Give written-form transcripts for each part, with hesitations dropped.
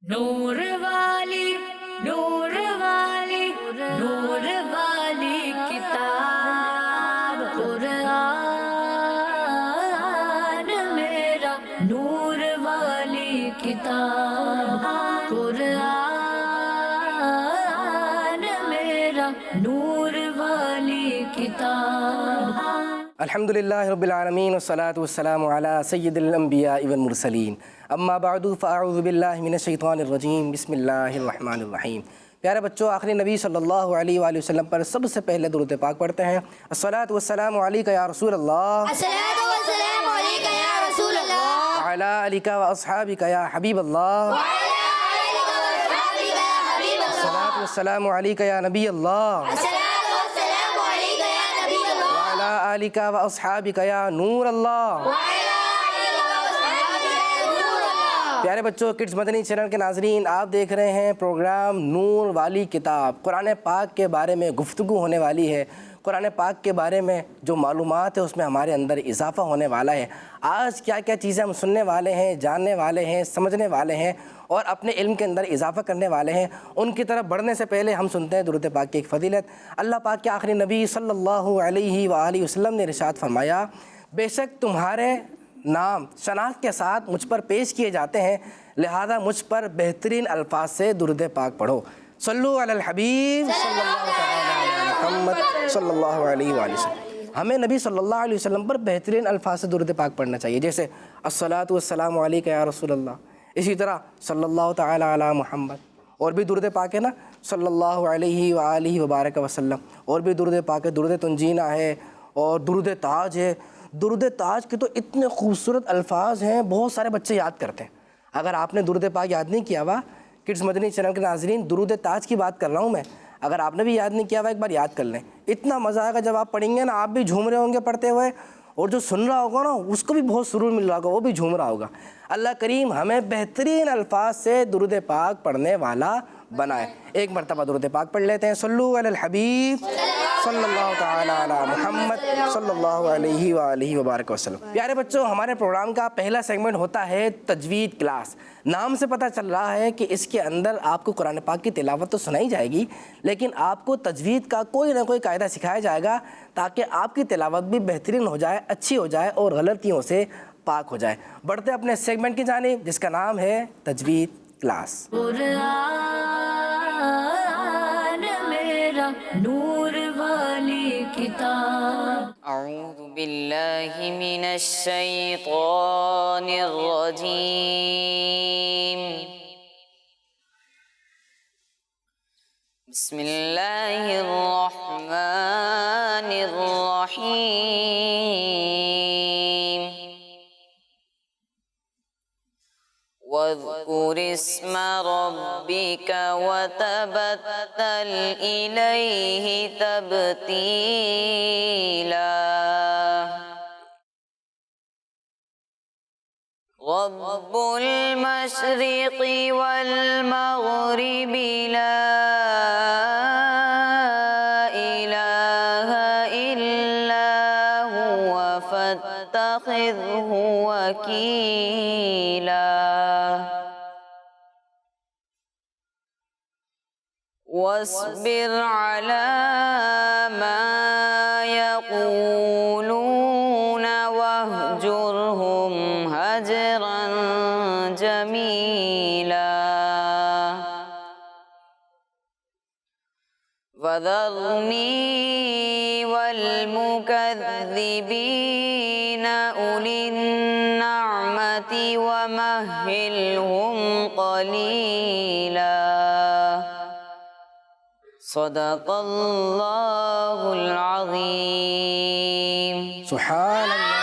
نور والی نور والی نور والی کتاب قرآن میرا نور والی کتاب قرآن میرا نور والی کتاب۔ الحمدللہ رب العالمین والصلاة والسلام علی سید الانبیاء والمرسلین، اما بعد فاعوذ باللہ من الشیطان الرجیم، بسم اللہ الرحمن الرحیم۔ پیارے بچوں، آخری نبی صلی اللہ علیہ وآلہ وسلم پر سب سے پہلے درود پاک پڑھتے ہیں۔ الصلاۃ والسلام علیک یا رسول اللہ، الصلاۃ والسلام علیک یا رسول اللہ، وعلی آلک واصحابک یا حبیب اللہ، وعلی آلک واصحابک یا حبیب اللہ، الصلاۃ والسلام علیک یا نبی اللہ، الصلاۃ والسلام علیک یا نبی اللہ، وعلی آلک واصحابک یا نور اللہ۔ وعلی آلک واصحابک یا نور اللہ۔ پیارے بچوں، کڈز مدنی چینل کے ناظرین، آپ دیکھ رہے ہیں پروگرام نور والی کتاب۔ قرآن پاک کے بارے میں گفتگو ہونے والی ہے، قرآن پاک کے بارے میں جو معلومات ہے اس میں ہمارے اندر اضافہ ہونے والا ہے۔ آج کیا کیا چیزیں ہم سننے والے ہیں، جاننے والے ہیں، سمجھنے والے ہیں اور اپنے علم کے اندر اضافہ کرنے والے ہیں، ان کی طرف بڑھنے سے پہلے ہم سنتے ہیں درود پاک کی ایک فضیلت۔ اللہ پاک کے آخری نبی صلی اللہ علیہ وآلہ وسلم نے ارشاد فرمایا، بے شک تمہارے نام شناخت کے ساتھ مجھ پر پیش کیے جاتے ہیں، لہذا مجھ پر بہترین الفاظ سے درود پاک پڑھو۔ صلو علی الحبیب صلی اللہ تعالی علی محمد صلی اللہ علیہ وآلہ وسلم۔ ہمیں نبی صلی اللہ علیہ وسلم پر بہترین الفاظ سے درود پاک پڑھنا چاہیے، جیسے الصلاۃ والسلام علیک یا رسول اللہ، اسی طرح صلی اللہ تعالی علی محمد، اور بھی درود پاک ہے نا، صلی اللہ علیہ وآلہ وبارک وسلم، اور بھی درود پاک ہے، درود تنجینہ ہے اور درود تاج ہے۔ درود تاج کے تو اتنے خوبصورت الفاظ ہیں، بہت سارے بچے یاد کرتے ہیں۔ اگر آپ نے درود پاک یاد نہیں کیا ہوا، کڈز مدنی چینل کے ناظرین، درود تاج کی بات کر رہا ہوں میں، اگر آپ نے بھی یاد نہیں کیا ہوا ایک بار یاد کر لیں، اتنا مزہ آئے گا جب آپ پڑھیں گے نا، آپ بھی جھوم رہے ہوں گے پڑھتے ہوئے، اور جو سن رہا ہوگا نا اس کو بھی بہت سرور مل رہا ہوگا، وہ بھی جھوم رہا ہوگا۔ اللہ کریم ہمیں بہترین الفاظ سے درود پاک پڑھنے والا بنائے۔ ایک مرتبہ درود پاک پڑھ لیتے ہیں، صلو علی الحبیب صلی اللہ تعالی علی محمد صلی اللہ علیہ وآلہ وبارک وسلم۔ پیارے بچوں، ہمارے پروگرام کا پہلا سیگمنٹ ہوتا ہے تجوید کلاس۔ نام سے پتہ چل رہا ہے کہ اس کے اندر آپ کو قرآن پاک کی تلاوت تو سنائی جائے گی، لیکن آپ کو تجوید کا کوئی نہ کوئی قاعدہ سکھایا جائے گا تاکہ آپ کی تلاوت بھی بہترین ہو جائے، اچھی ہو جائے اور غلطیوں سے پاک ہو جائے۔ بڑھتے اپنے سیگمنٹ کی جانب جس کا نام ہے تجوید کلاس۔ قرآن میرا نور والی کتاب۔ اعوذ باللہ من الشیطان الرجیم، بسم اللہ الرحمن الرحیم، وَاذْكُرِ اسْمَ رَبِّكَ وَتَبَتَّلْ إِلَيْهِ تَبْتِيلًا، رَبُّ الْمَشْرِقِ وَالْمَغْرِبِ لَا إِلَهَ إِلَّا هُوَ فَاتَّخِذْهُ وَكِيلًا، واصبر على ما يقولون واهجرهم هجرا جميلا، وذرني والمكذبين أولي النعمة ومهلهم قليلا، صدق اللہ العظیم۔ سبحان اللہ۔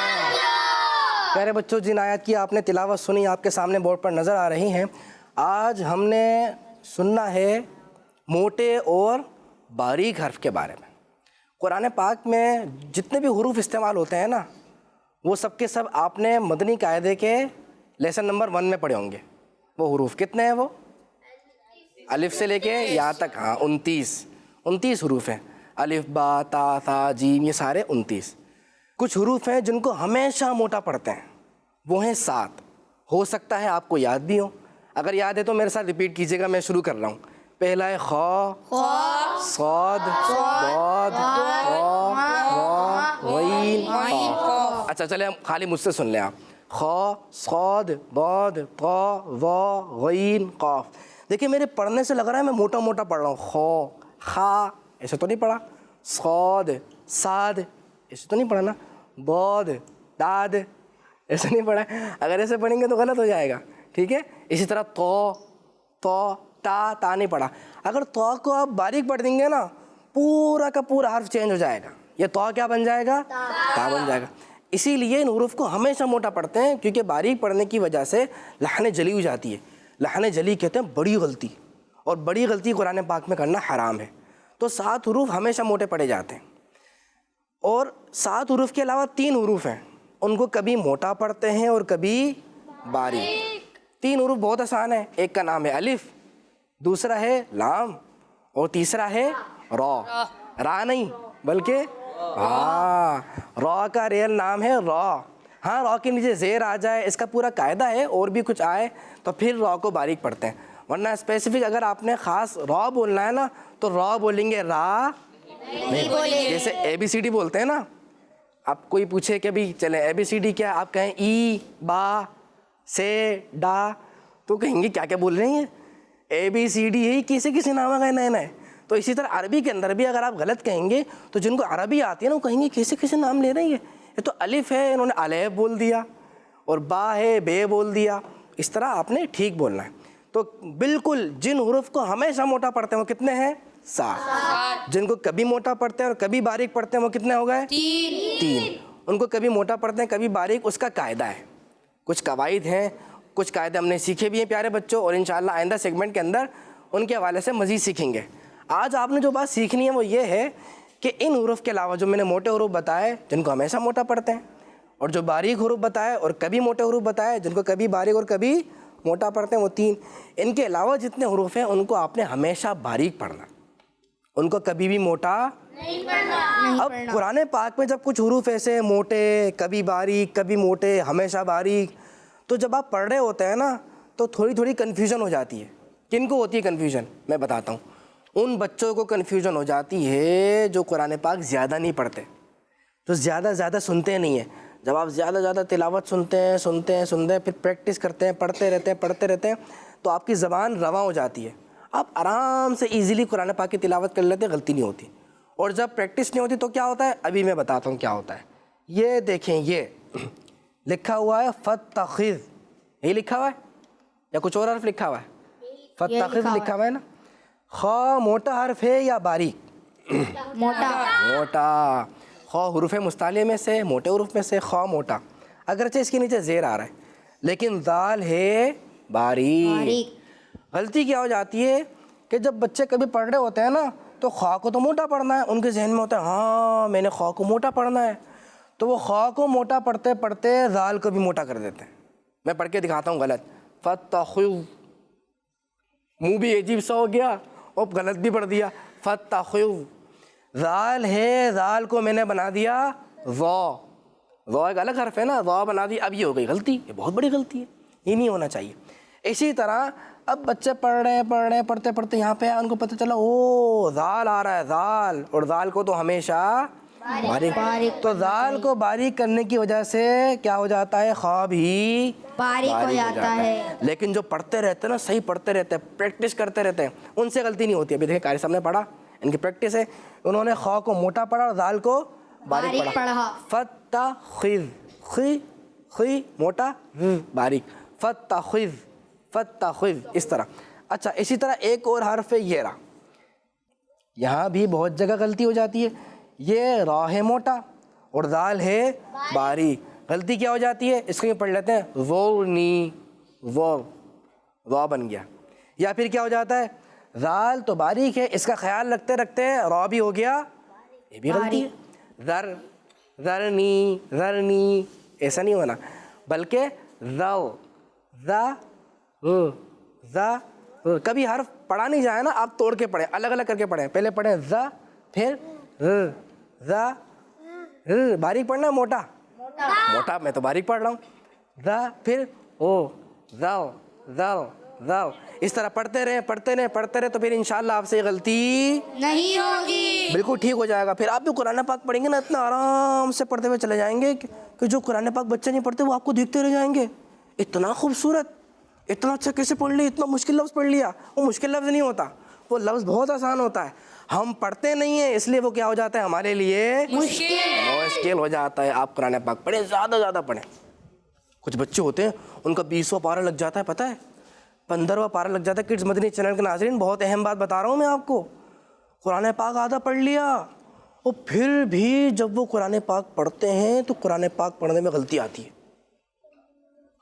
پیارے بچوں، جن آیات کی آپ نے تلاوت سنی آپ کے سامنے بورڈ پر نظر آ رہی ہیں، آج ہم نے سننا ہے موٹے اور باریک حرف کے بارے میں۔ قرآن پاک میں جتنے بھی حروف استعمال ہوتے ہیں نا، وہ سب کے سب آپ نے مدنی قاعدے کے لیسن نمبر 1 میں پڑھے ہوں گے۔ وہ حروف کتنے ہیں؟ وہ الف سے لے کے یا تک، ہاں 29 حروف ہیں، الف با تا ثا جیم، یہ سارے 29۔ کچھ حروف ہیں جن کو ہمیشہ موٹا پڑھتے ہیں، وہ ہیں 7۔ ہو سکتا ہے آپ کو یاد بھی ہو، اگر یاد ہے تو میرے ساتھ ریپیٹ کیجیے گا. میں شروع کر رہا ہوں. پہلا ہے خا, صاد, ضاد, طا, غین, قاف. اچھا چلے ہم خالی مجھ سے سن لیں آپ. خا, صاد, ضاد, طا, ظا, غین, قاف. دیکھیں میرے پڑھنے سے لگ رہا ہے میں موٹا موٹا پڑھ رہا ہوں. خا ایسے تو نہیں پڑھا. صاد, صاد ایسے تو نہیں پڑھا نا. ضاد, داد ایسے نہیں پڑھا. اگر ایسے پڑھیں گے تو غلط ہو جائے گا. ٹھیک ہے. اسی طرح تا نہیں پڑھا. اگر تو کو آپ باریک پڑھ دیں گے نا پورا کا پورا حرف چینج ہو جائے گا. یہ تو کیا بن جائے گا؟ تا بن جائے گا. اسی لیے ان حروف کو ہمیشہ موٹا پڑھتے ہیں کیونکہ باریک پڑھنے کی وجہ سے لحن جلی ہو جاتی ہے. لحن جلی کہتے ہیں بڑی غلطی, اور بڑی غلطی قرآن پاک میں کرنا حرام ہے. تو 7 حروف ہمیشہ موٹے پڑھے جاتے ہیں. اور 7 حروف کے علاوہ 3 حروف ہیں, ان کو کبھی موٹا پڑھتے ہیں اور کبھی باریک. 3 حروف بہت آسان ہیں. ایک کا نام ہے الف, دوسرا ہے لام, اور تیسرا ہے را. را نہیں بلکہ را کا ریل نام ہے را. ہاں را کے نیچے زیر آ جائے اس کا پورا قاعدہ ہے, اور بھی کچھ آئے تو پھر را کو باریک پڑھتے ہیں. ورنہ اسپیسیفک اگر آپ نے خاص را بولنا ہے نا تو را بولیں گے, را نہیں. جیسے اے بی سی ڈی بولتے ہیں نا, آپ کوئی پوچھے کہ بھی چلیں اے بی سی ڈی کیا, آپ کہیں ای با سے ڈا, تو کہیں گے کیا کیا بول رہے ہیں. اے بی سی ڈی یہی کسی نام آ گئے نئے نئے. تو اسی طرح عربی کے اندر بھی اگر آپ غلط کہیں گے تو جن کو عربی آتی ہے نا وہ کہیں گے کیسے نام لے رہے ہیں. یہ تو الف ہے انہوں نے الف بول دیا, اور با ہے بے بول دیا. اس طرح آپ نے ٹھیک بولنا ہے. تو بالکل جن حروف کو ہمیشہ موٹا پڑھتے ہیں وہ کتنے ہیں؟ 7. جن کو کبھی موٹا پڑھتے ہیں اور کبھی باریک پڑھتے ہیں وہ کتنے ہو گئے؟ 3. ان کو کبھی موٹا پڑھتے ہیں کبھی باریک, اس کا قاعدہ ہے. کچھ قواعد ہیں, کچھ قاعدے ہم نے سیکھے بھی ہیں پیارے بچوں, اور انشاءاللہ آئندہ سیگمنٹ کے اندر ان کے حوالے سے مزید سیکھیں گے. آج آپ نے جو بات سیکھنی ہے وہ یہ ہے کہ ان حروف کے علاوہ جو میں نے موٹے حروف بتائے جن کو ہمیشہ موٹا پڑھتے ہیں, اور جو باریک حروف بتائے اور کبھی موٹے حروف بتائے جن کو کبھی باریک اور کبھی موٹا پڑھتے ہیں, وہ 3. ان کے علاوہ جتنے حروف ہیں ان کو آپ نے ہمیشہ باریک پڑھنا, ان کو کبھی بھی موٹا نہیں پڑھنا. اب قرآن پاک میں جب کچھ حروف ایسے موٹے, کبھی باریک, کبھی موٹے, ہمیشہ باریک, تو جب آپ پڑھ رہے ہوتے ہیں نا تو تھوڑی کنفیوژن ہو جاتی ہے. کن کو ہوتی ہے کنفیوژن؟ میں بتاتا ہوں. ان بچوں کو کنفیوژن ہو جاتی ہے جو قرآن پاک زیادہ نہیں پڑھتے, تو زیادہ سنتے نہیں ہیں. جب آپ زیادہ تلاوت سنتے ہیں پھر پریکٹس کرتے ہیں, پڑھتے رہتے ہیں تو آپ کی زبان رواں ہو جاتی ہے. آپ آرام سے ایزیلی قرآن پاک کی تلاوت کر لیتے ہیں, غلطی نہیں ہوتی. اور جب پریکٹس نہیں ہوتی تو کیا ہوتا ہے, ابھی میں بتاتا ہوں کیا ہوتا ہے. یہ دیکھیں, یہ لکھا ہوا ہے فتخذ, یہی لکھا ہوا ہے یا کچھ اور حرف لکھا ہوا ہے؟ فتخذ لکھا ہوا ہے نا. خا موٹا حرف ہے یا باریک؟ موٹا. خا حروف مستعلیہ میں سے, موٹے حروف میں سے خا موٹا, اگرچہ اس کے نیچے زیر آ رہا ہے, لیکن ذال ہے باریک. غلطی کیا ہو جاتی ہے کہ جب بچے کبھی پڑھ رہے ہوتے ہیں نا تو خا کو تو موٹا پڑھنا ہے, ان کے ذہن میں ہوتا ہے ہاں میں نے خا کو موٹا پڑھنا ہے, تو وہ خا کو موٹا پڑھتے ذال کو بھی موٹا کر دیتے ہیں. میں پڑھ کے دکھاتا ہوں غلط. فتخذ, منہ بھی عجیب سا ہو گیا اور غلط بھی پڑھ دیا. فتخذ, ذال ہے, ذال کو میں نے بنا دیا ذا. ذا ایک الگ حرف ہے نا, ذا بنا دیا. اب یہ ہو گئی غلطی, یہ بہت بڑی غلطی ہے, یہ نہیں ہونا چاہیے. اسی طرح اب بچے پڑھ رہے ہیں پڑھتے یہاں پہ ان کو پتہ چلا او ذال آ رہا ہے, ذال, اور ذال کو تو ہمیشہ باریک. تو ذال کو باریک کرنے کی وجہ سے کیا ہو جاتا ہے, خا بھی باریک ہو جاتا ہے. لیکن جو پڑھتے رہتے ہیں نا, صحیح پڑھتے رہتے ہیں, پریکٹس کرتے رہتے ہیں, ان سے غلطی نہیں ہوتی. ابھی دیکھیں قاری صاحب نے پڑھا, ان کی پریکٹس ہے, انہوں نے خا کو موٹا پڑھا اور ذال کو باریک پڑھا. فتخذ, خی موٹا, باریک, فتخذ اس طرح. اچھا اسی طرح ایک اور حرف ہے یہ را, یہاں بھی بہت جگہ غلطی ہو جاتی ہے. یہ را ہے موٹا اور ذال ہے باریک. غلطی کیا ہو جاتی ہے, اس کو پڑھ لیتے ہیں ذورنی, ذا بن گیا. یا پھر کیا ہو جاتا ہے, ذال تو باریک ہے, اس کا خیال رکھتے را بھی ہو گیا, یہ بھی غلطی ہے. ذرنی ایسا نہیں ہونا, بلکہ ذا. کبھی حرف پڑھا نہیں جائے نا, آپ توڑ کے پڑھیں, الگ کر کے پڑھیں. پہلے پڑھیں ذا, پھر ذا. باریک پڑھنا موٹا, میں تو باریک پڑھ رہا ہوں. ذا, پھر او, ذا, ذر. اس طرح پڑھتے رہیں تو پھر انشاءاللہ آپ سے یہ غلطی نہیں ہوگی. بالکل ٹھیک ہو جائے گا. پھر آپ بھی قرآن پاک پڑھیں گے نا اتنا آرام سے پڑھتے ہوئے چلے جائیں گے کہ جو قرآن پاک بچے نہیں پڑھتے وہ آپ کو دیکھتے رہ جائیں گے. اتنا خوبصورت، اتنا اچھا کیسے پڑھ لیا، اتنا مشکل لفظ پڑھ لیا. وہ مشکل لفظ نہیں ہوتا، وہ لفظ بہت آسان ہوتا ہے. ہم پڑھتے نہیں ہیں اس لیے وہ کیا ہو جاتا ہے ہمارے لیے مشکل ہو جاتا ہے. آپ قرآن پاک پڑھیں، زیادہ زیادہ پڑھیں. کچھ بچے ہوتے ہیں ان کا 20واں پارہ لگ جاتا ہے، پتہ ہے 15واں پارہ لگ جاتا ہے. کڈز مدنی چینل کے ناظرین بہت اہم بات بتا رہا ہوں میں آپ کو. قرآن پاک آدھا پڑھ لیا اور پھر بھی جب وہ قرآن پاک پڑھتے ہیں تو قرآن پاک پڑھنے میں غلطی آتی ہے.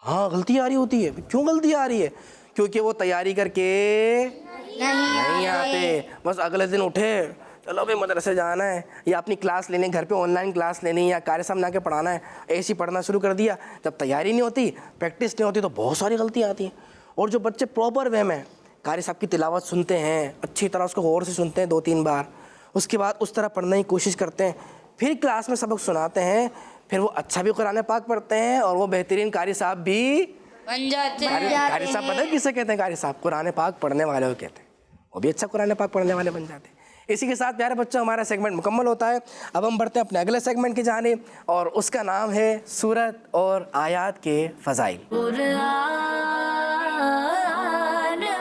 ہاں غلطی آ رہی ہوتی ہے. کیوں غلطی آ رہی ہے؟ کیونکہ وہ تیاری کر کے نہیں آتے. بس اگلے دن اٹھے چلو بھائی مدرسے جانا ہے یا اپنی کلاس لینے گھر پہ آن لائن کلاس لینی یا قاری صاحب نے آ کے پڑھانا ہے، ایسے ہی پڑھنا شروع کر دیا. جب تیاری نہیں ہوتی، پریکٹس نہیں ہوتی تو بہت ساری غلطیاں آتی ہیں. اور جو بچے پراپر وے میں قاری صاحب کی تلاوت سنتے ہیں، اچھی طرح اس کو غور سے سنتے ہیں 2-3 بار، اس کے بعد اس طرح پڑھنے کی کوشش کرتے ہیں، پھر کلاس میں سبق سناتے ہیں، پھر وہ اچھا بھی قرآن پاک پڑھتے ہیں اور وہ بہترین قاری صاحب بھی بن جاتے ہیں. قاری صاحب پتہ ہے کسے کہتے ہیں؟ قاری صاحب قرآن پاک پڑھنے والے کو کہتے ہیں. وہ بھی اچھا قرآن پاک پڑھنے والے بن جاتے ہیں. اسی کے ساتھ پیارے بچوں ہمارا سیگمنٹ مکمل ہوتا ہے. اب ہم بڑھتے ہیں اپنے اگلے سیگمنٹ کی جانب اور اس کا نام ہے سورت اور آیات کے فضائل. قرآن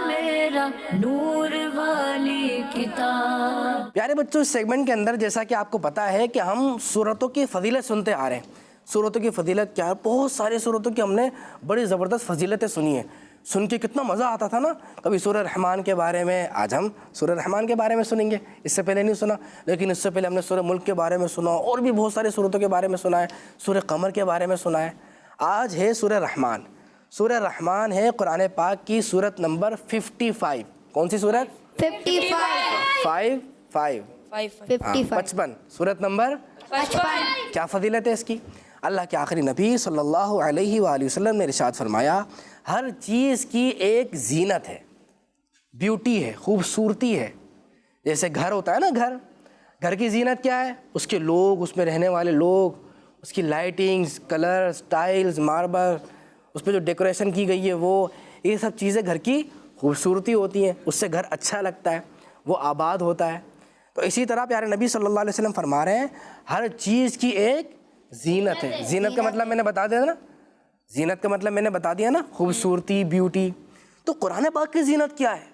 میرا نور والی کتاب. پیارے بچوں اس سیگمنٹ کے اندر جیسا کہ آپ کو پتہ ہے کہ ہم سورتوں کی فضیلت سنتے آ رہے ہیں. سورتوں کی فضیلت کیا ہے؟ بہت سارے سورتوں کی ہم نے بڑی زبردست فضیلتیں سنی ہیں. سن کے کتنا مزہ آتا تھا نا. کبھی سورہ رحمان کے بارے میں، آج ہم سورہ رحمان کے بارے میں سنیں گے. اس سے پہلے نہیں سنا، لیکن اس سے پہلے ہم نے سورہ ملک کے بارے میں سنا اور بھی بہت سارے سورتوں کے بارے میں سنا ہے. سورہ قمر کے بارے میں سنا ہے. آج ہے سورہ رحمان. سورہ رحمان ہے قرآن پاک کی سورت نمبر 55. کون سی سورت؟ 55. 55. سورت نمبر 55. کیا فضیلت ہے اس کی؟ اللہ کے آخری نبی صلی اللہ علیہ وآلہ وسلم نے ارشاد فرمایا ہر چیز کی ایک زینت ہے، بیوٹی ہے، خوبصورتی ہے. جیسے گھر ہوتا ہے نا، گھر کی زینت کیا ہے؟ اس کے لوگ، اس میں رہنے والے لوگ، اس کی لائٹنگز، کلر، سٹائلز، ماربل، اس پہ جو ڈیکوریشن کی گئی ہے وہ، یہ سب چیزیں گھر کی خوبصورتی ہوتی ہیں. اس سے گھر اچھا لگتا ہے، وہ آباد ہوتا ہے. تو اسی طرح پیارے نبی صلی اللہ علیہ وسلم فرما رہے ہیں ہر چیز کی ایک زینت ہے. زینت کا مطلب میں نے بتا دیا نا، زینت کا مطلب میں نے بتا دیا نا، خوبصورتی، بیوٹی. تو قرآن پاک کی زینت کیا ہے؟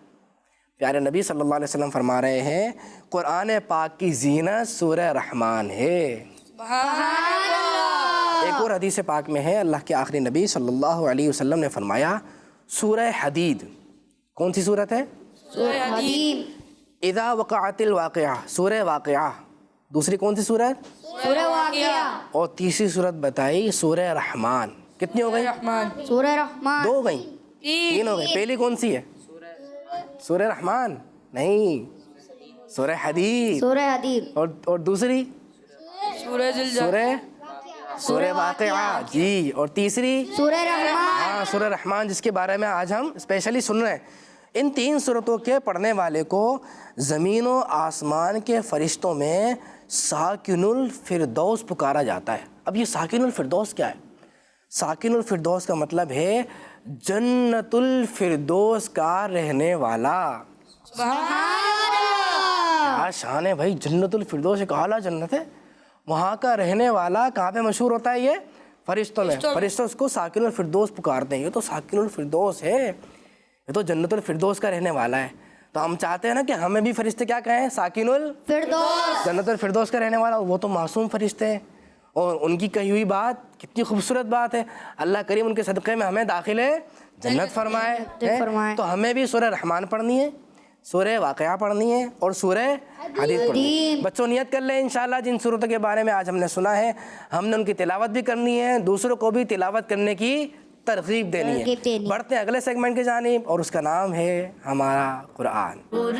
پیارے نبی صلی اللہ علیہ وسلم فرما رہے ہیں قرآن پاک کی زینت سورہ رحمان ہے. ایک اور حدیث پاک میں ہے اللہ کے آخری نبی صلی اللہ علیہ وسلم نے فرمایا سورہ حدید. کون سی صورت ہے؟ سورہ حدید. اذا وقعت الواقعہ، سورہ واقعہ. دوسری کون سی صورت؟ سورہ واقعہ. اور تیسری صورت بتائی سورہ رحمان. کتنی ہو گئی؟ سورہ رحمان. 2 ہو گئی، 3 ہو گئی. پہلی کون سی ہے؟ سورہ رحمان نہیں، سورہ حدید. سورہ حدید. اور دوسری سورہ واقعہ. جی. اور تیسری سورہ رحمان. ہاں سورہ رحمان، جس کے بارے میں آج ہم اسپیشلی سن رہے ہیں. ان 3 سورتوں کے پڑھنے والے کو زمین و آسمان کے فرشتوں میں ساکن الفردوس پکارا جاتا ہے. اب یہ ساکن الفردوس کیا ہے؟ ساکن الفردوس کا مطلب ہے جنت الفردوس کا رہنے والا. کیا شان ہے بھائی، جنت الفردوس ایک اعلیٰ جنت ہے، وہاں کا رہنے والا. کہاں پہ مشہور ہوتا ہے یہ؟ فرشتوں میں. فرشتوں اس کو ساکن الفردوس پکارتے ہیں. یہ تو ساکن الفردوس ہے، یہ تو جنت الفردوس کا رہنے والا ہے. تو ہم چاہتے ہیں نا کہ ہمیں بھی فرشتے کیا کہیں؟ ساکن فردوس. جنت الفردوس کا رہنے والا. وہ تو معصوم فرشتے ہیں اور ان کی کہی ہوئی بات کتنی خوبصورت بات ہے. اللہ کریم ان کے صدقے میں ہمیں داخل جنت فرمائے. تو ہمیں بھی سورہ رحمان پڑھنی ہے، سورہ واقعہ پڑھنی ہے اور سورہ حدید پڑھنی ہے. بچوں نیت کر لیں انشاءاللہ جن سورتوں کے بارے میں آج ہم نے سنا ہے ہم نے ان کی تلاوت بھی کرنی ہے، دوسروں کو بھی تلاوت کرنے کی ترغیب دینی ہے. بڑھتے ہیں اگلے سیگمنٹ کی جانب اور اس کا نام ہے ہمارا قرآن. قرآن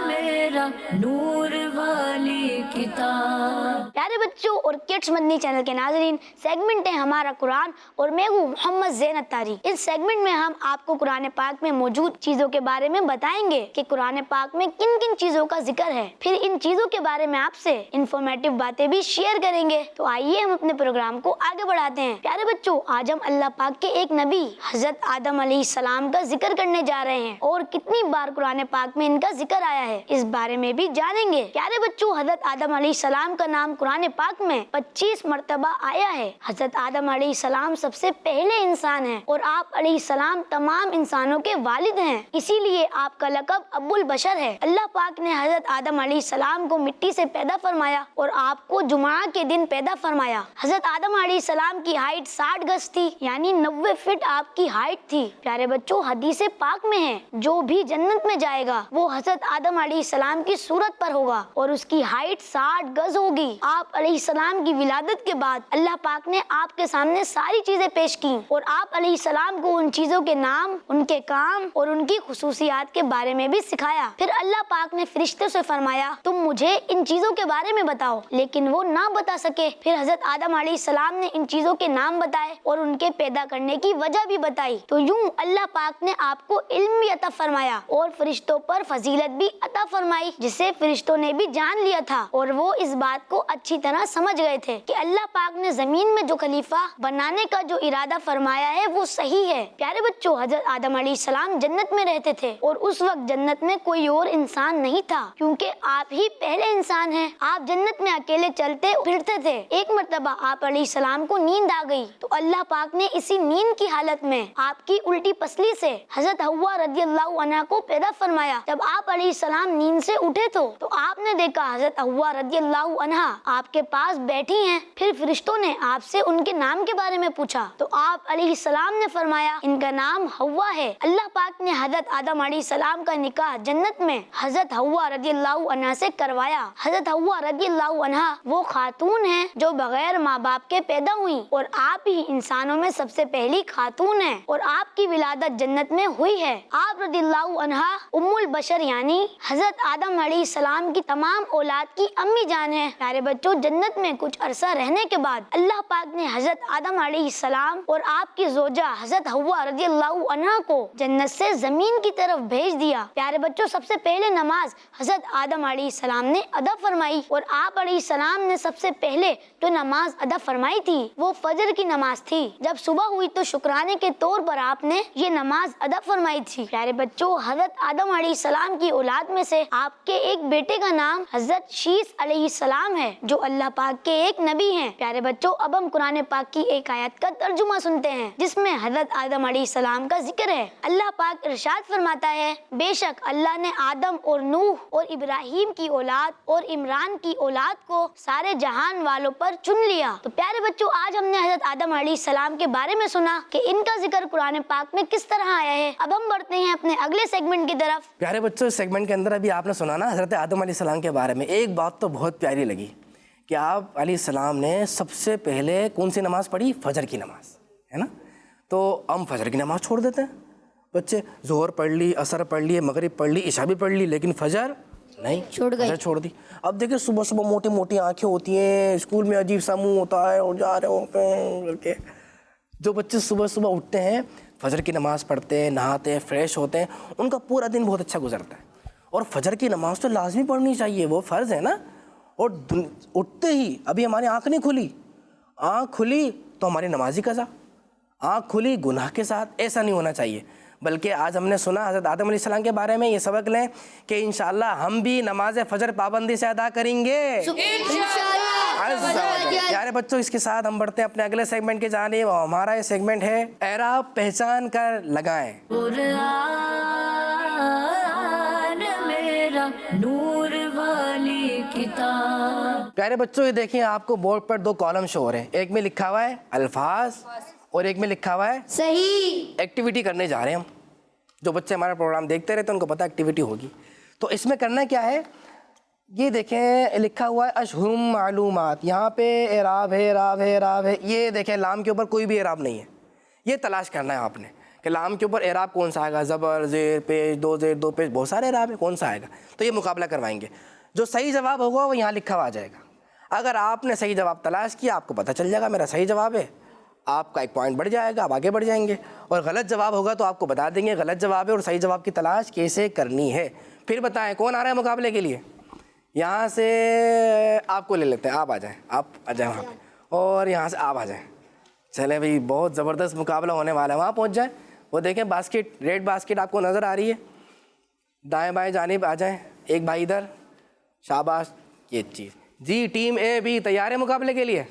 میرا نور والی کتاب. پیارے بچوں بچوں اور کڈس مدنی چینل کے ناظرین، سیگمنٹ ہے ہمارا قرآن اور میں ہوں محمد زین اتاری۔ اس سیگمنٹ میں ہم آپ کو قرآن پاک میں موجود چیزوں کے بارے میں بتائیں گے کہ قرآن پاک میں کن کن چیزوں کا ذکر ہے، پھر ان چیزوں کے بارے میں آپ سے انفارمیٹیو باتیں بھی شیئر کریں گے۔ تو آئیے ہم اپنے پروگرام کو آگے بڑھاتے ہیں۔ پیارے بچوں، آج ہم اللہ پاک کے ایک نبی حضرت آدم علیہ السلام کا ذکر کرنے جا رہے ہیں، اور کتنی بار قرآن پاک میں ان کا ذکر آیا ہے اس بارے میں بھی جانیں گے۔ پیارے بچوں، حضرت آدم علیہ السلام کا نام قرآن پاک میں 25 مرتبہ آیا ہے۔ حضرت آدم علیہ السلام سب سے پہلے انسان ہیں اور آپ علیہ السلام تمام انسانوں کے والد ہیں، اسی لیے آپ کا لقب ابو البشر ہے۔ اللہ پاک نے حضرت آدم علیہ السلام کو مٹی سے پیدا فرمایا اور آپ کو جمعہ کے دن پیدا فرمایا۔ حضرت آدم علیہ السلام کی ہائٹ 60 گز تھی، یعنی 90 فٹ آپ کی ہائٹ تھی۔ پیارے بچوں، حدیث پاک میں ہے جو بھی جنت میں جائے گا وہ حضرت آدم علیہ السلام کی صورت پر ہوگا اور اس کی ہائٹ 60 گز ہوگی۔ آپ علیہ السلام کی ولادت کے بعد اللہ پاک نے آپ کے سامنے ساری چیزیں پیش کی اور آپ علیہ السلام کو ان چیزوں کے نام، ان کے کام اور ان کی خصوصیات کے بارے میں بھی سکھایا۔ پھر اللہ پاک نے فرشتوں سے فرمایا تم مجھے ان چیزوں کے بارے میں بتاؤ، لیکن وہ نہ بتا سکے۔ پھر حضرت آدم علیہ السلام نے ان چیزوں کے نام بتائے اور ان کے پیدا کرنے کی وجہ بھی بتائی۔ تو یوں اللہ پاک نے آپ کو علم بھی عطا فرمایا اور فرشتوں پر فضیلت بھی عطا فرمائی، جسے فرشتوں نے بھی جان لیا تھا اور وہ اس بات کو اچھی طرح سمجھ گئے تھے کہ اللہ پاک نے زمین میں جو خلیفہ بنانے کا جو ارادہ فرمایا ہے وہ صحیح ہے۔ پیارے بچوں، حضرت آدم علیہ السلام جنت میں رہتے تھے اور اس وقت جنت میں کوئی اور انسان نہیں تھا، کیونکہ آپ ہی پہلے انسان ہیں۔ آپ جنت میں اکیلے چلتے پھرتے تھے۔ ایک مرتبہ آپ علیہ السلام کو نیند آ گئی تو اللہ پاک نے اسی نیند کی حالت میں آپ کی الٹی پسلی سے حضرت حوا رضی اللہ عنہا کو پیدا فرمایا۔ جب آپ علیہ السلام نیند سے اٹھے تو آپ نے دیکھا حضرت حوا رضی اللہ عنہا آپ کے پاس بیٹھی ہیں۔ پھر فرشتوں نے آپ سے ان کے نام کے بارے میں پوچھا تو آپ علیہ السلام نے فرمایا ان کا نام حوا ہے۔ اللہ پاک نے حضرت آدم علیہ السلام کا نکاح جنت میں حضرت حوا رضی اللہ عنہا سے کروایا۔ حضرت حوا رضی اللہ عنہا وہ خاتون ہیں جو بغیر ماں باپ کے پیدا ہوئی اور آپ ہی انسانوں میں سب سے پہلی خاتون ہیں اور آپ کی ولادت جنت میں ہوئی ہے۔ آپ رضی اللہ عنہا ام البشر یعنی حضرت آدم علیہ السلام کی تمام اولاد کی امی جان ہے۔ پیارے بچوں، جنت میں کچھ عرصہ رہنے کے بعد اللہ پاک نے حضرت آدم علیہ السلام اور آپ کی زوجہ حضرت حوا رضی اللہ عنہا کو جنت سے زمین کی طرف بھیج دیا۔ پیارے بچوں، سب سے پہلے نماز حضرت آدم علیہ السلام نے ادا فرمائی اور آپ علیہ السلام نے سب سے پہلے جو نماز ادا فرمائی تھی وہ فجر کی نماز تھی۔ جب صبح ہوئی تو شکرانے کے طور پر آپ نے یہ نماز ادا فرمائی تھی۔ پیارے بچوں، حضرت آدم علیہ السلام کی اولاد میں سے آپ کے ایک بیٹے کا نام حضرت شیس علیہ السلام ہے جو اللہ پاک کے ایک نبی ہیں۔ پیارے بچوں، اب ہم قرآن پاک کی ایک آیت کا ترجمہ سنتے ہیں جس میں حضرت آدم علیہ السلام کا ذکر ہے۔ اللہ پاک ارشاد فرماتا ہے بے شک اللہ نے آدم اور نوح اور ابراہیم کی اولاد اور عمران کی اولاد کو سارے جہان والوں پر چن لیا۔ تو پیارے بچوں، آج ہم نے حضرت آدم علیہ السلام کے بارے میں سنا کہ ان کا ذکر قرآن پاک میں کس طرح آیا ہے۔ اب ہم بڑھتے ہیں اپنے اگلے سیگمنٹ کی طرف۔ پیارے بچوں، اس سیگمنٹ کے اندر ابھی آپ نے سنا نا حضرت آدم علیہ السلام کے بارے میں، ایک بات تو بہت پیاری لگی کہ آپ علیہ السلام نے سب سے پہلے کون سی نماز پڑھی؟ فجر کی نماز، ہے نا؟ تو ہم فجر کی نماز چھوڑ دیتے ہیں، بچے ظہر پڑھ لی، عصر پڑھ لی، مغرب پڑھ لی، عشاء بھی پڑھ لی، لیکن فجر نہیں، فجر چھوڑ دی۔ اب دیکھیں صبح صبح موٹی موٹی آنکھیں ہوتی ہیں، اسکول میں عجیب سا منہ ہوتا ہے اور جا رہے ہوتے ہیں۔ جو بچے صبح صبح اٹھتے ہیں، فجر کی نماز پڑھتے ہیں، نہاتے ہیں، فریش ہوتے ہیں، ان کا پورا دن بہت اچھا گزرتا ہے۔ اور فجر کی نماز تو لازمی پڑھنی چاہیے، وہ فرض ہے نا۔ اور اٹھتے ہی ابھی ہماری آنکھ نہیں کھلی، آنکھ کھلی تو ہماری نمازی قضا، آنکھ کھلی گناہ کے ساتھ، ایسا نہیں ہونا چاہیے۔ بلکہ آج ہم نے سنا حضرت آدم علیہ السلام کے بارے میں، یہ سبق لیں کہ انشاءاللہ ہم بھی نماز فجر پابندی سے ادا کریں گے پیارے بچوں۔ اس کے ساتھ ہم بڑھتے ہیں اپنے اگلے سیگمنٹ کی جانب، اور ہمارا یہ سیگمنٹ ہے اعراب پہچان کر لگائیں۔ قرآن میرا نور والی کتاب۔ پیارے بچوں، یہ دیکھیں آپ کو بورڈ پر 2 کالم شو ہو رہے ہیں، ایک میں لکھا ہوا ہے الفاظ اور ایک میں لکھا ہوا ہے صحیح۔ ایکٹیویٹی کرنے جا رہے ہیں ہم۔ جو بچے ہمارا پروگرام دیکھتے رہتے ہیں ان کو پتہ ایکٹیویٹی ہوگی۔ تو اس میں کرنا کیا ہے، یہ دیکھیں لکھا ہوا ہے اشہر معلومات، یہاں پہ اعراب ہے، اعراب ہے، اعراب ہے۔ یہ دیکھیں لام کے اوپر کوئی بھی اعراب نہیں ہے، یہ تلاش کرنا ہے آپ نے کہ لام کے اوپر اعراب کون سا آئے گا، زبر، زیر پیش، 2 زیر 2 پیش، بہت سارے اعراب ہیں، کون سا آئے گا، تو یہ مقابلہ کروائیں گے۔ جو صحیح جواب ہوگا وہ یہاں لکھا ہوا آ جائے گا۔ اگر آپ نے صحیح جواب تلاش کیا آپ کو پتہ چل جائے گا میرا صحیح جواب ہے، آپ کا 1 پوائنٹ بڑھ جائے گا، آپ آگے بڑھ جائیں گے. اور غلط جواب ہوگا تو آپ کو بتا دیں گے غلط جواب ہے اور صحیح جواب کی تلاش کیسے کرنی ہے. پھر بتائیں کون آ رہا ہے مقابلے کے لیے؟ یہاں سے آپ کو لے لیتے ہیں، آپ آ جائیں، آپ آ جائیں وہاں پہ، اور یہاں سے آپ آ جائیں. چلے بھئی بہت زبردست مقابلہ ہونے والا ہے. وہاں پہنچ جائیں، وہ دیکھیں باسکٹ، ریڈ باسکٹ آپ کو نظر آ رہی ہے، دائیں بائیں جانب آ جائیں. ایک بھائی ادھر، شاباش. یہ چیز جی ٹیم اے بی تیار ہے مقابلے کے لیے؟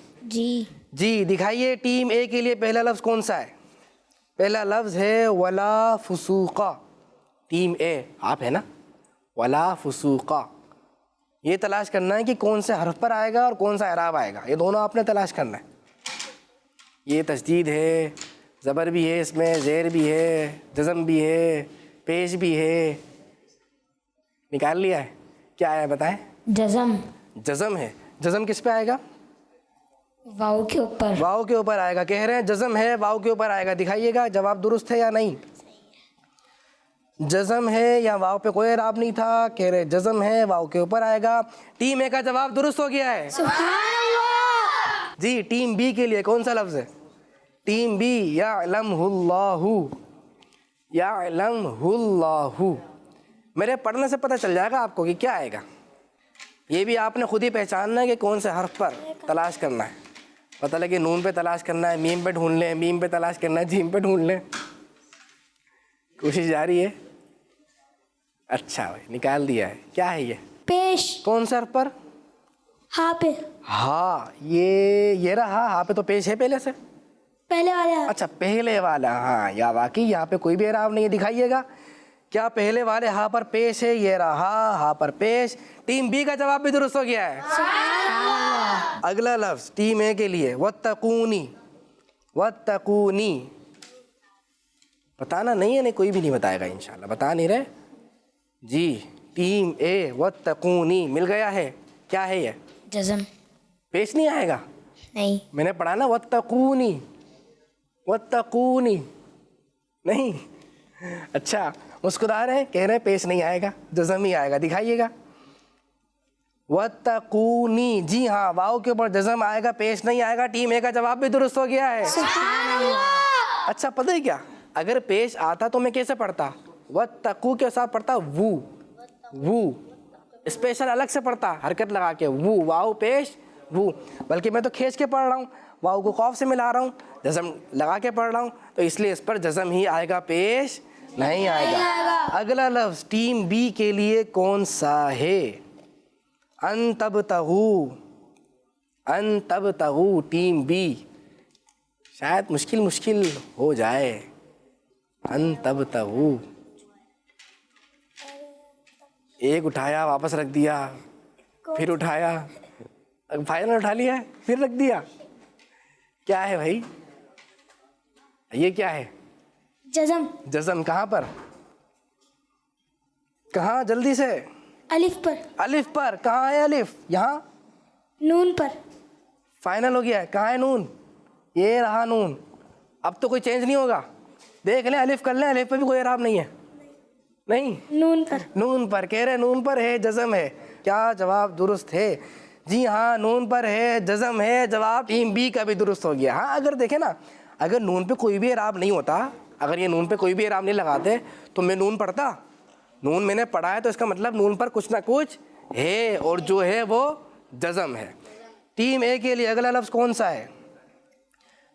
جی دکھائیے ٹیم اے کے لیے پہلا لفظ کون سا ہے؟ پہلا لفظ ہے ولا فسوقا. ٹیم اے آپ ہے نا، ولا فسوقا. یہ تلاش کرنا ہے کہ کون سے حرف پر آئے گا اور کون سا اعراب آئے گا، یہ دونوں آپ نے تلاش کرنا ہے. یہ تشدید ہے، زبر بھی ہے، اس میں زیر بھی ہے، جزم بھی ہے، پیش بھی ہے. نکال لیا ہے؟ کیا ہے بتائیں؟ جزم. جزم ہے. جزم کس پہ آئے گا؟ واؤ کے اوپر. واؤ کے اوپر آئے گا. کہہ رہے ہیں جزم ہے، واؤ کے اوپر آئے گا. دکھائیے گا جواب درست ہے یا نہیں. جزم ہے یا واؤ پہ کوئی اعراب نہیں تھا، کہہ رہے جزم ہے، واؤ کے اوپر آئے گا. ٹیم اے کا جواب درست ہو گیا ہے. سبحان اللہ. جی ٹیم بی کے لیے کون سا لفظ ہے؟ ٹیم بی یعلمہ اللہ، یعلمہ اللہ. میرے پڑھنے سے پتہ چل جائے گا آپ کو کہ کیا آئے گا. یہ بھی آپ نے خود ہی پہچاننا ہے کہ کون سے حرف پر تلاش کرنا ہے. پتہ لگے نون پہ تلاش کرنا ہے، میم پہ ڈھونڈ لیں، میم پہ تلاش کرنا ہے، جیم پہ ڈھونڈ لیں. کوشش جاری ہے. اچھا بھائی نکال دیا ہے. کیا ہے یہ؟ پیش. کون سے حرف پر؟ ہاں پہ. ہاں. یہ رہا ہاں پہ تو پیش ہے پہلے سے. پہلے والے ہاں. اچھا پہلے والا. ہاں یا واقعی یہاں پہ کوئی بھی اعراب نہیں ہے. دکھائیے گا کیا پہلے والے ہاں پر پیش ہے؟ یہ رہا ہاں پر پیش. ٹیم بی کا جواب بھی درست ہو گیا ہے. اگلا لفظ ٹیم اے کے لیے واتقونی. واتقونی بتانا نہیں ہے؟ نہیں کوئی بھی نہیں بتائے گا انشاءاللہ. بتا نہیں رہے جی. ٹیم اے واتقونی مل گیا ہے. کیا ہے یہ؟ جزم. پیش نہیں آئے گا. نہیں. میں نے پڑھا نا واتقونی، واتقونی نہیں. اچھا مسکرا رہے ہیں، کہہ رہے ہیں پیش نہیں آئے گا، جزم ہی آئے گا. دکھائیے گا واتقونی. جی ہاں واؤ کے اوپر جزم آئے گا، پیش نہیں آئے گا. ٹیم اے کا جواب بھی درست ہو گیا ہے. سبحان اللہ. اچھا پتہ ہے کیا، اگر پیش آتا تو میں کیسے پڑھتا؟ واتقو کے ساتھ پڑھتا وو اسپیشل الگ سے پڑھتا حرکت لگا کے. وو واؤ پیش وو. بلکہ میں تو کھینچ کے پڑھ رہا ہوں، واؤ کو قاف سے ملا رہا ہوں، جزم لگا کے پڑھ رہا ہوں، تو اس لیے اس پر جزم ہی آئے گا، پیش نہیں آئے گا. اگلا لفظ ٹیم بی کے لیے کون سا ہے؟ ان تبتغوا. ان تبتغوا. ٹیم بی شاید مشکل ہو جائے. ان تبتغوا. ایک اٹھایا واپس رکھ دیا، پھر اٹھایا، فائنل اٹھا لیا پھر رکھ دیا. کیا ہے بھائی یہ؟ کیا ہے؟ جزم. جزم. کہاں پر؟ کہاں؟ جلدی سے. الف پر. الف پر. کہاں ہے الف؟ یہاں. نون پر. فائنل ہو گیا ہے. کہاں ہے نون؟ یہ رہا نون. اب تو کوئی چینج نہیں ہوگا. دیکھ لیں الف کر لیں، الف پہ بھی کوئی اعراب نہیں ہے. نہیں نون پر. نون پر. کہہ رہے نون پر ہے، جزم ہے. کیا جواب درست ہے؟ جی ہاں نون پر ہے، جزم ہے. جواب ٹیم بی کا بھی درست ہو گیا. ہاں اگر دیکھیں نا، اگر نون پہ کوئی بھی اعراب نہیں ہوتا، اگر یہ نون پہ کوئی بھی اعراب نہیں لگاتے تو میں نون پڑھتا. نون میں نے پڑھا ہے تو اس کا مطلب نون پر کچھ نہ کچھ ہے، اور جو ہے وہ جزم ہے. ٹیم اے کے لیے اگلا لفظ کون سا ہے؟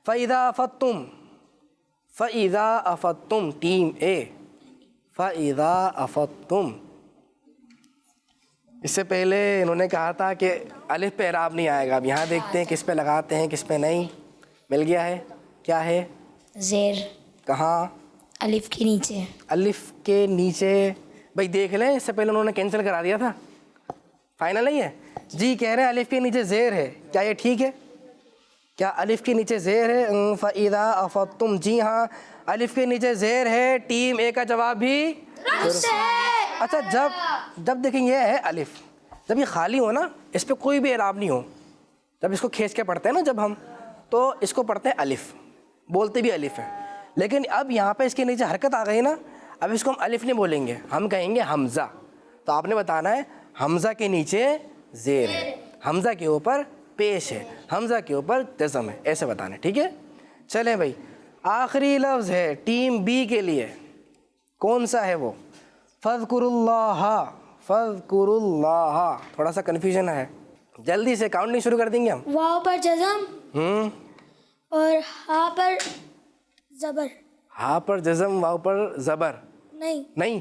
فَإِذَا أَفَضْتُمْ. فَإِذَا أَفَضْتُمْ. ٹیم اے فَإِذَا أَفَضْتُمْ. اس سے پہلے انہوں نے کہا تھا کہ الف پہ اعراب نہیں آئے گا. اب یہاں دیکھتے ہیں کس پہ لگاتے ہیں کس پہ نہیں. مل گیا ہے. کیا ہے؟ زیر. کہاں؟ الف کے نیچے. الف کے نیچے. بھائی دیکھ لیں، اس سے پہلے انہوں نے کینسل کرا دیا تھا. فائنل نہیں ہے جی. کہہ رہے ہیں الف کے نیچے زیر ہے. کیا یہ ٹھیک ہے؟ کیا الف کے نیچے زیر ہے؟ فَإِذَا أَفَضْتُمْ. جی ہاں الف کے نیچے زیر ہے. ٹیم اے کا جواب بھی اچھا. جب دیکھیں یہ ہے الف، جب یہ خالی ہو نا، اس پہ کوئی بھی اعراب نہیں ہو، جب اس کو کھینچ کے پڑھتے ہیں نا جب ہم، تو اس کو پڑھتے ہیں الف، بولتے بھی الف ہے. لیکن اب یہاں پہ اس کے نیچے حرکت آ گئی نا، اب اس کو ہم الف نہیں بولیں گے، ہم کہیں گے حمزہ. تو آپ نے بتانا ہے حمزہ کے نیچے زیر ہے. حمزہ کے اوپر پیش ہے, حمزہ کے اوپر جزم ہے, ایسے بتانا ہے, ٹھیک ہے. چلیں بھائی, آخری لفظ ہے ٹیم بی کے لیے, کون سا ہے وہ؟ فَاذْكُرُوا اللَّهَ, فَاذْكُرُوا اللَّهَ. تھوڑا سا کنفیوژن ہے, جلدی سے کاؤنٹنگ شروع کر دیں گے ہم. واو پر جزم اور ہا پر زبر. ہا پر جزم, واو پر زبر نہیں, نہیں,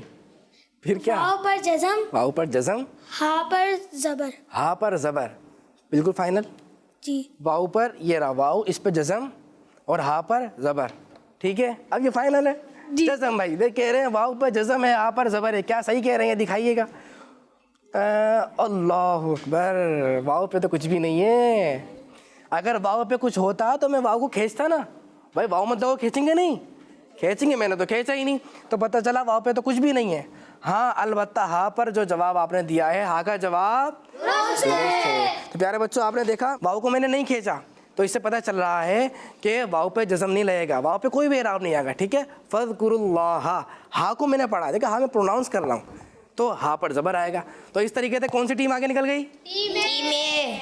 پھر کیا؟ واو پر جزم, واو پر جزم, ہا پر زبر. ہا پر زبر, بالکل فائنل. جی. واو پر, یہ رہا واو, اس پہ جزم اور ہا پر زبر, ٹھیک ہے. اب یہ فائنل ہے جزم بھائی, دیکھ کہہ رہے ہیں واو پر جزم ہے, ہا پر زبر ہے, کیا صحیح کہہ رہے ہیں دکھائیے گا. اللہ اکبر, واو پہ تو کچھ بھی نہیں ہے. اگر واو پہ کچھ ہوتا تو میں واو کو کھینچتا نا بھائی, واو مت دو کھینچیں گے نہیں, کھینچیں گے, میں نے تو کھینچا ہی نہیں, تو پتہ چلا واو پہ تو کچھ بھی نہیں ہے. ہاں البتہ ہا پر جو جواب آپ نے دیا ہے, ہا کا جواب درست ہے. تو پیارے بچوں, آپ نے دیکھا واو کو میں نے نہیں کھینچا, تو اس سے پتہ چل رہا ہے کہ واو پہ جزم نہیں لگے گا, واو پہ کوئی بھی اعراب نہیں آئے گا, ٹھیک ہے. فَاذْكُرُوا اللَّهَ, ہا کو میں نے پڑھا, دیکھا ہا میں پروناؤنس کر رہا ہوں, تو ہا پر زبر آئے گا. تو اس طریقے سے کون سی ٹیم آگے نکل گئی؟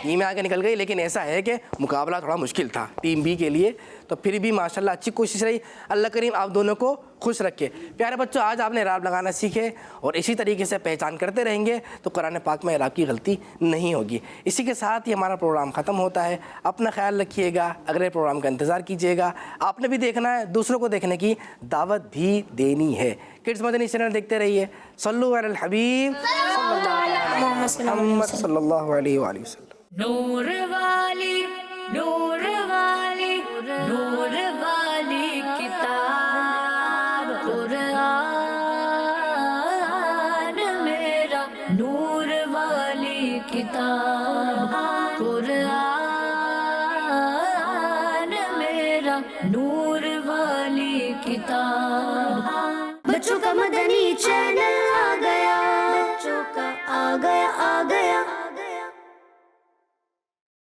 ٹیم آگے نکل گئی. لیکن ایسا ہے کہ مقابلہ تھوڑا مشکل تھا ٹیم بی کے لیے, تو پھر بھی ماشاءاللہ اچھی کوشش رہی. اللہ کریم آپ دونوں کو خوش رکھے. پیارے بچوں, آج آپ نے اعراب لگانا سیکھے اور اسی طریقے سے پہچان کرتے رہیں گے تو قرآن پاک میں اعراب کی غلطی نہیں ہوگی. اسی کے ساتھ ہی ہمارا پروگرام ختم ہوتا ہے. اپنا خیال رکھیے گا, اگلے پروگرام کا انتظار کیجیے گا. آپ نے بھی دیکھنا ہے, دوسروں کو دیکھنے کی دعوت بھی دینی ہے. کڈز مدنی چینل دیکھتے رہیے. صلو علی الحبیب محمد صلی اللہ علیہ وآلہ وسلم. نور والی, نور والی, نور والی کتاب قرآن میرا, نور والی کتاب قرآن میرا, نور والی کتاب. بچوں کا مدنی چینل آ گیا, بچوں کا آ گیا, آ گیا.